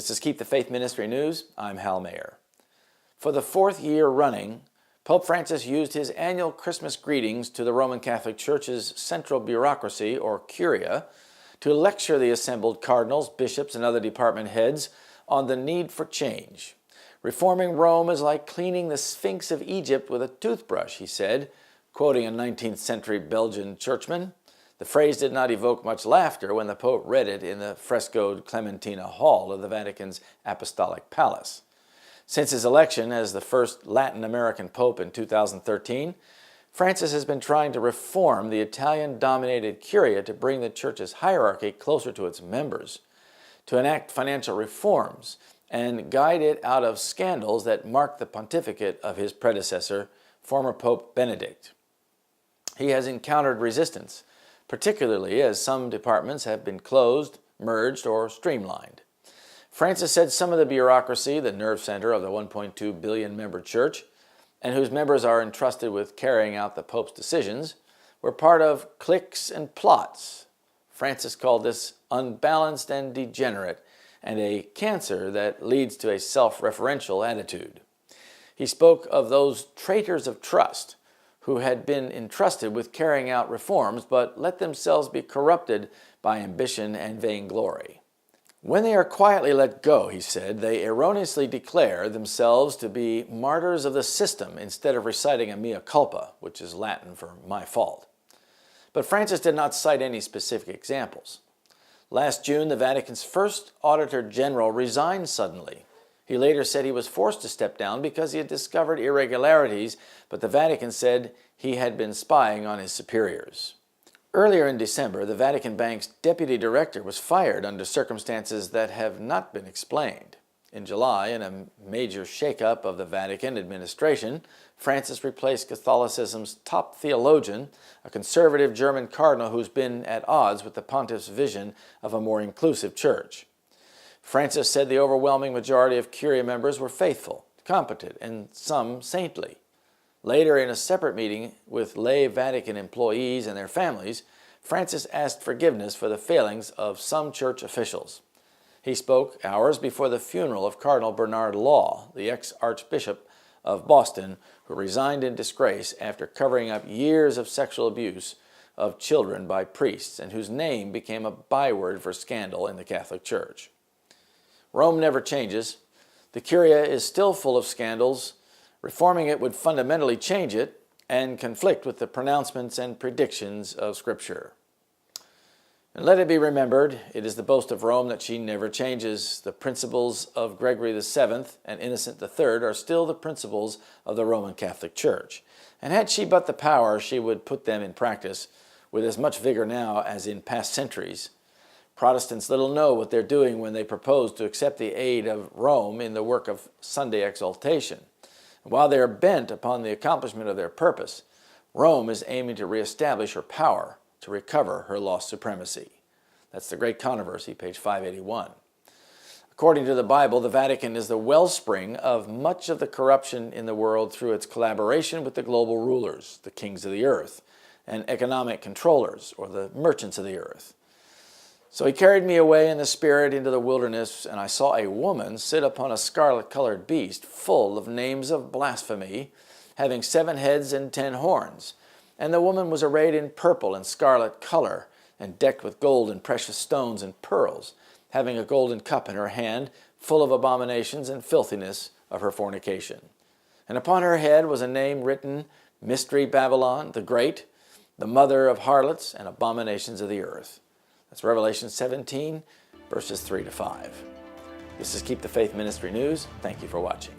This is Keep the Faith Ministry News. I'm Hal Mayer. For the fourth year running, Pope Francis used his annual Christmas greetings to the Roman Catholic Church's central bureaucracy, or Curia, to lecture the assembled cardinals, bishops, and other department heads on the need for change. Reforming Rome is like cleaning the Sphinx of Egypt with a toothbrush, he said, quoting a 19th century Belgian churchman. The phrase did not evoke much laughter when the Pope read it in the frescoed Clementina Hall of the Vatican's Apostolic Palace. Since his election as the first Latin American Pope in 2013, Francis has been trying to reform the Italian-dominated Curia to bring the Church's hierarchy closer to its members, to enact financial reforms, and guide it out of scandals that marked the pontificate of his predecessor, former Pope Benedict. He has encountered resistance, particularly as some departments have been closed, merged, or streamlined. Francis said some of the bureaucracy, the nerve center of the 1.2 billion member church, and whose members are entrusted with carrying out the Pope's decisions, were part of cliques and plots. Francis called this unbalanced and degenerate, and a cancer that leads to a self-referential attitude. He spoke of those traitors of trust who had been entrusted with carrying out reforms but let themselves be corrupted by ambition and vainglory. When they are quietly let go, he said, they erroneously declare themselves to be martyrs of the system instead of reciting a mea culpa, which is Latin for my fault. But Francis did not cite any specific examples. Last June, the Vatican's first Auditor General resigned suddenly. He later said he was forced to step down because he had discovered irregularities, but the Vatican said he had been spying on his superiors. Earlier in December, the Vatican Bank's deputy director was fired under circumstances that have not been explained. In July, in a major shakeup of the Vatican administration, Francis replaced Catholicism's top theologian, a conservative German cardinal who's been at odds with the pontiff's vision of a more inclusive church. Francis said the overwhelming majority of Curia members were faithful, competent, and some saintly. Later, in a separate meeting with lay Vatican employees and their families, Francis asked forgiveness for the failings of some church officials. He spoke hours before the funeral of Cardinal Bernard Law, the ex-Archbishop of Boston, who resigned in disgrace after covering up years of sexual abuse of children by priests, and whose name became a byword for scandal in the Catholic Church. Rome never changes. The Curia is still full of scandals. Reforming it would fundamentally change it and conflict with the pronouncements and predictions of Scripture. And let it be remembered, it is the boast of Rome that she never changes. The principles of Gregory VII and Innocent III are still the principles of the Roman Catholic Church. And had she but the power, she would put them in practice with as much vigor now as in past centuries. Protestants little know what they're doing when they propose to accept the aid of Rome in the work of Sunday exaltation. While they are bent upon the accomplishment of their purpose, Rome is aiming to reestablish her power to recover her lost supremacy. That's the Great Controversy, page 581. According to the Bible, the Vatican is the wellspring of much of the corruption in the world through its collaboration with the global rulers, the kings of the earth, and economic controllers, or the merchants of the earth. So he carried me away in the Spirit into the wilderness, and I saw a woman sit upon a scarlet-colored beast full of names of blasphemy, having 7 heads and 10 horns. And the woman was arrayed in purple and scarlet color, and decked with gold and precious stones and pearls, having a golden cup in her hand, full of abominations and filthiness of her fornication. And upon her head was a name written, Mystery Babylon, the Great, the mother of harlots and abominations of the earth. That's Revelation 17, verses 3 to 5. This is Keep the Faith Ministry News. Thank you for watching.